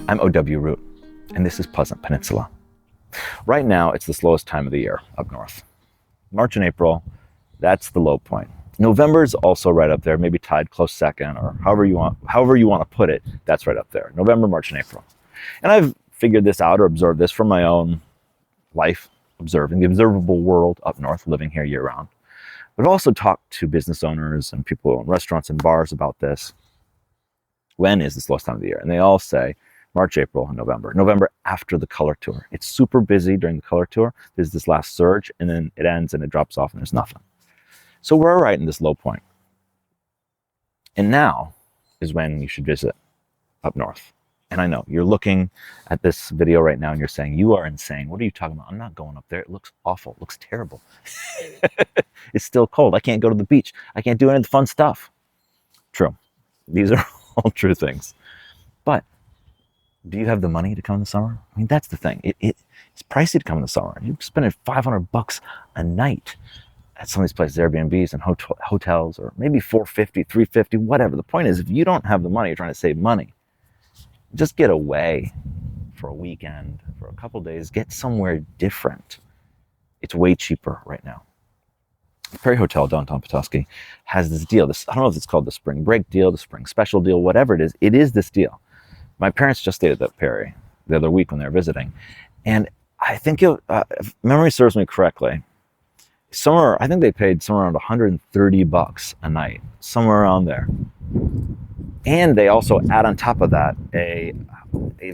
I'm O.W. Root, and this is Pleasant Peninsula. Right now, it's the slowest time of the year up north. March and April, that's the low point. November's also right up there, maybe tied close second, or however you want to put it, that's right up there. November, March, and April. And I've figured this out or observed this from my own life, observing the observable world up north, living here year round. But I've also talked to business owners and people who own restaurants and bars about this. When is the slowest time of the year? And they all say March, April, and November. November after the color tour. It's super busy during the color tour. There's this last surge, and then it ends and it drops off and there's nothing. So we're right in this low point. And now is when you should visit up north. And I know you're looking at this video right now and you're saying, you are insane. What are you talking about? I'm not going up there. It looks awful. It looks terrible. It's still cold. I can't go to the beach. I can't do any of the fun stuff. True. These are all true things. But do you have the money to come in the summer? I mean, that's the thing. It's pricey to come in the summer. You're spending $500 a night at some of these places, Airbnbs and hotels, or maybe $450, $350, whatever. The point is, if you don't have the money, you're trying to save money, just get away for a weekend, for a couple days, get somewhere different. It's way cheaper right now. The Perry Hotel downtown Petoskey has this deal. I don't know if it's called the spring break deal, the spring special deal, whatever it is this deal. My parents just stayed at the Perry the other week when they were visiting. And I think, if memory serves me correctly, I think they paid somewhere around $130 a night, somewhere around there. And they also add on top of that a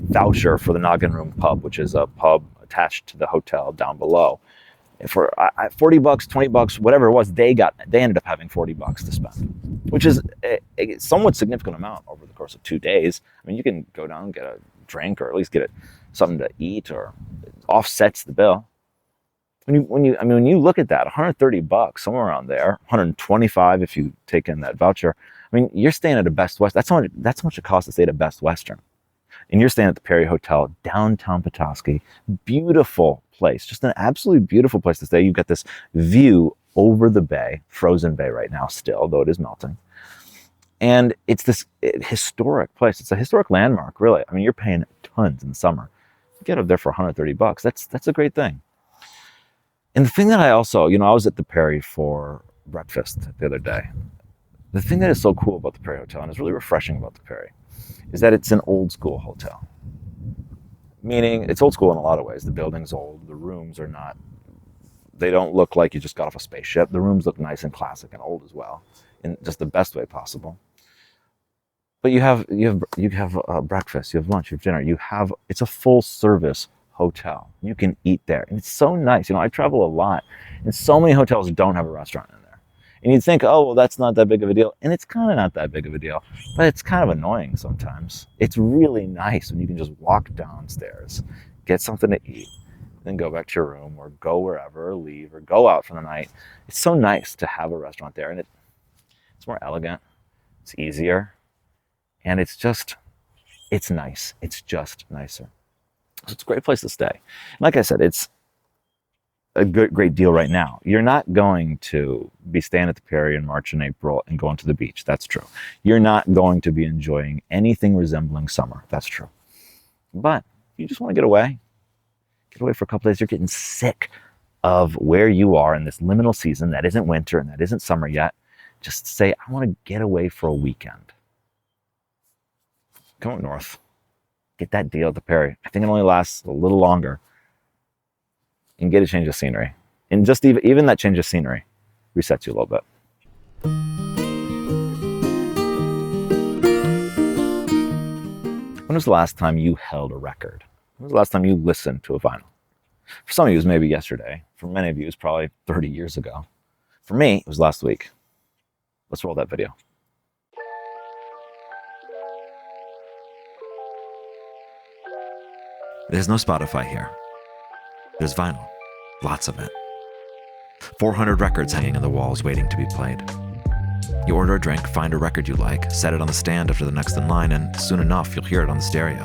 voucher for the Noggin Room Pub, which is a pub attached to the hotel down below. For $40, $20, whatever it was, they ended up having $40 to spend, which is a somewhat significant amount over the course of 2 days. I mean, you can go down and get a drink, or at least get something to eat, or it offsets the bill. When you look at that, $130, somewhere around there, $125 if you take in that voucher. I mean, you're staying at a Best West. That's how much it costs to stay at a Best Western. And you're staying at the Perry Hotel, downtown Petoskey. Beautiful place, just an absolutely beautiful place to stay. You've got this view over the bay, frozen bay right now still, though it is melting. And it's this historic place. It's a historic landmark, really. I mean, you're paying tons in the summer. You get up there for $130. That's a great thing. And the thing that I was at the Perry for breakfast the other day. The thing that is so cool about the Perry Hotel, and is really refreshing about the Perry, is that it's an old school hotel. Meaning, it's old school in a lot of ways. The building's old, the rooms are not, they don't look like you just got off a spaceship. The rooms look nice and classic and old as well, in just the best way possible. But you have breakfast, you have lunch, you have dinner, it's a full service hotel. You can eat there. And it's so nice. I travel a lot, and so many hotels don't have a restaurant in there. And you'd think, oh, well, that's not that big of a deal. And it's kind of not that big of a deal, but it's kind of annoying sometimes. It's really nice when you can just walk downstairs, get something to eat, then go back to your room, or go wherever, or leave, or go out for the night. It's so nice to have a restaurant there, and it's more elegant, it's easier, and it's nice. It's just nicer. So it's a great place to stay. Like I said, it's a great deal right now. You're not going to be staying at the Perry in March and April and going to the beach. That's true. You're not going to be enjoying anything resembling summer. That's true. But you just want to get away for a couple days. You're getting sick of where you are in this liminal season that isn't winter and that isn't summer yet. Just say, I want to get away for a weekend. Come up north. Get that deal at the Perry. I think it only lasts a little longer. And get a change of scenery. And just even that change of scenery resets you a little bit. When was the last time you held a record? When was the last time you listened to a vinyl? For some of you, it was maybe yesterday. For many of you, it was probably 30 years ago. For me, it was last week. Let's roll that video. There's no Spotify here. There's vinyl. Lots of it. 400 records hanging on the walls waiting to be played. You order a drink, find a record you like, set it on the stand after the next in line, and soon enough you'll hear it on the stereo.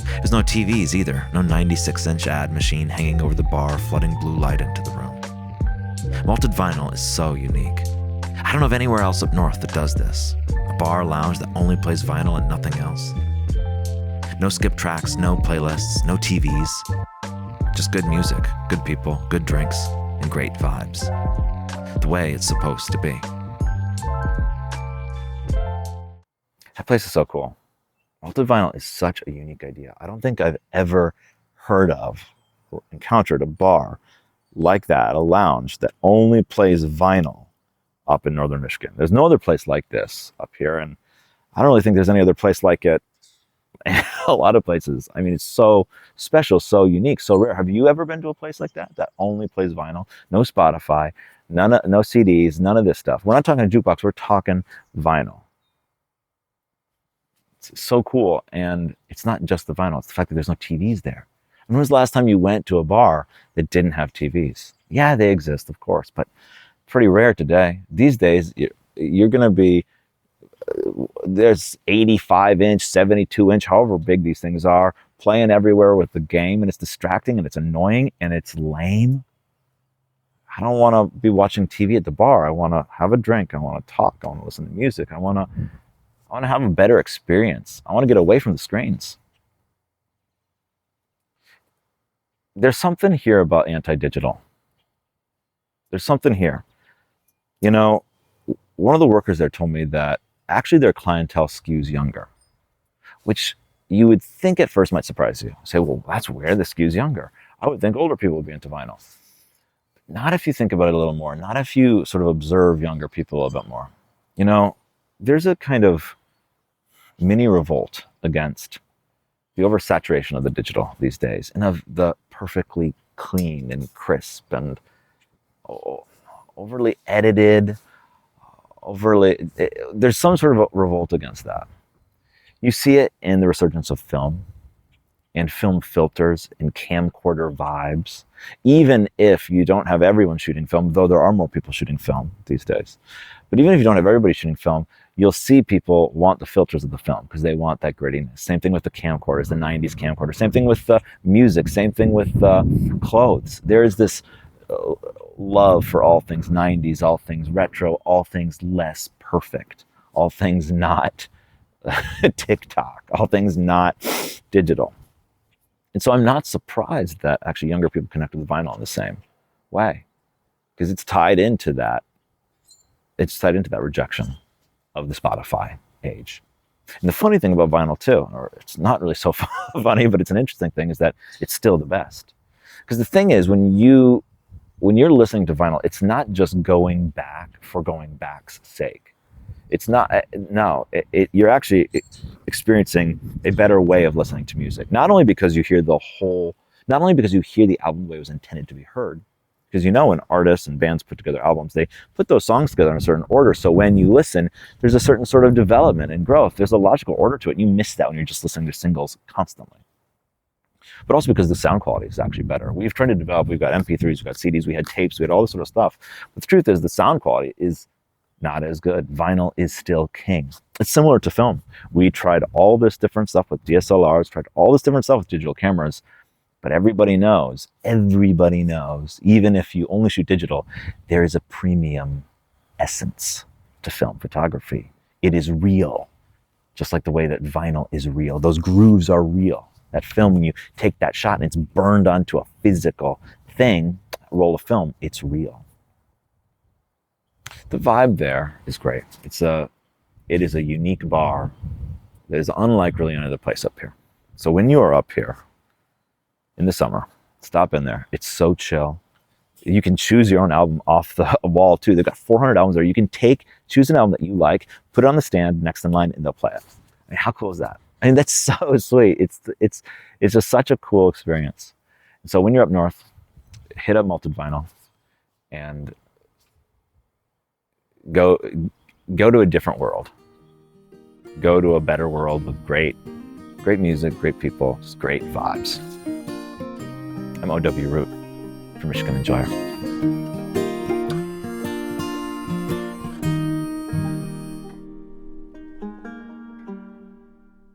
There's no TVs either, no 96-inch ad machine hanging over the bar flooding blue light into the room. Malted vinyl is so unique. I don't know of anywhere else up north that does this. A bar or lounge that only plays vinyl and nothing else. No skip tracks, no playlists, no TVs. Just good music, good people, good drinks, and great vibes. The way it's supposed to be. That place is so cool. Malted vinyl is such a unique idea. I don't think I've ever heard of or encountered a bar like that, a lounge that only plays vinyl up in northern Michigan. There's no other place like this up here, and I don't really think there's any other place like it a lot of places. I mean, it's so special, so unique, so rare. Have you ever been to a place like that that only plays vinyl? No Spotify, no CDs, none of this stuff. We're not talking a jukebox, we're talking vinyl. It's so cool, and it's not just the vinyl, it's the fact that there's no TVs there. When was the last time you went to a bar that didn't have TVs? Yeah, they exist, of course, but pretty rare today. These days, you're going to be, there's 85-inch, 72-inch, however big these things are, playing everywhere with the game, and it's distracting, and it's annoying, and it's lame. I don't want to be watching TV at the bar. I want to have a drink. I want to talk. I want to listen to music. I want to have a better experience. I want to get away from the screens. There's something here about anti-digital. There's something here. You know, one of the workers there told me that actually their clientele skews younger, which you would think at first might surprise you. Say, well, that's weird, this skews younger. I would think older people would be into vinyl. Not if you think about it a little more, not if you sort of observe younger people a little bit more. You know, there's a kind of mini revolt against the oversaturation of the digital these days and of the perfectly clean and crisp and overly edited, there's some sort of a revolt against that. You see it in the resurgence of film and film filters and camcorder vibes, even if you don't have everyone shooting film, though there are more people shooting film these days. But even if you don't have everybody shooting film, you'll see people want the filters of the film because they want that grittiness. Same thing with the camcorders, the 90s camcorder. Same thing with the music. Same thing with the clothes. There is this love for all things 90s, all things retro, all things less perfect, all things not TikTok, all things not digital. And so I'm not surprised that actually younger people connect with vinyl in the same way, because it's tied into that. It's tied into that rejection of the Spotify age. And the funny thing about vinyl too, or it's not really so funny, but it's an interesting thing, is that it's still the best. Because the thing is, when you're listening to vinyl, it's not just going back for going back's sake. It's not, no, you're actually experiencing a better way of listening to music. Not only because you hear the album the way it was intended to be heard, because you know when artists and bands put together albums, they put those songs together in a certain order. So when you listen, there's a certain sort of development and growth. There's a logical order to it. You miss that when you're just listening to singles constantly. But also because the sound quality is actually better. We've tried to develop, we've got MP3s, we've got CDs, we had tapes, we had all this sort of stuff. But the truth is the sound quality is not as good. Vinyl is still king. It's similar to film. We tried all this different stuff with DSLRs, tried all this different stuff with digital cameras, but everybody knows, even if you only shoot digital, there is a premium essence to film photography. It is real, just like the way that vinyl is real. Those grooves are real. That film, when you take that shot and it's burned onto a physical thing, a roll of film, it's real. The vibe there is great. It is a unique bar that is unlike really any other place up here. So when you are up here in the summer, stop in there. It's so chill. You can choose your own album off the wall too. They've got 400 albums there. You can choose an album that you like, put it on the stand next in line, and they'll play it. I mean, how cool is that? I mean, that's so sweet. It's just such a cool experience. And so when you're up north, hit up Malted Vinyl and go to a different world. Go to a better world with great music, great people, just great vibes. I'm O.W. Root for Michigan Enjoyer.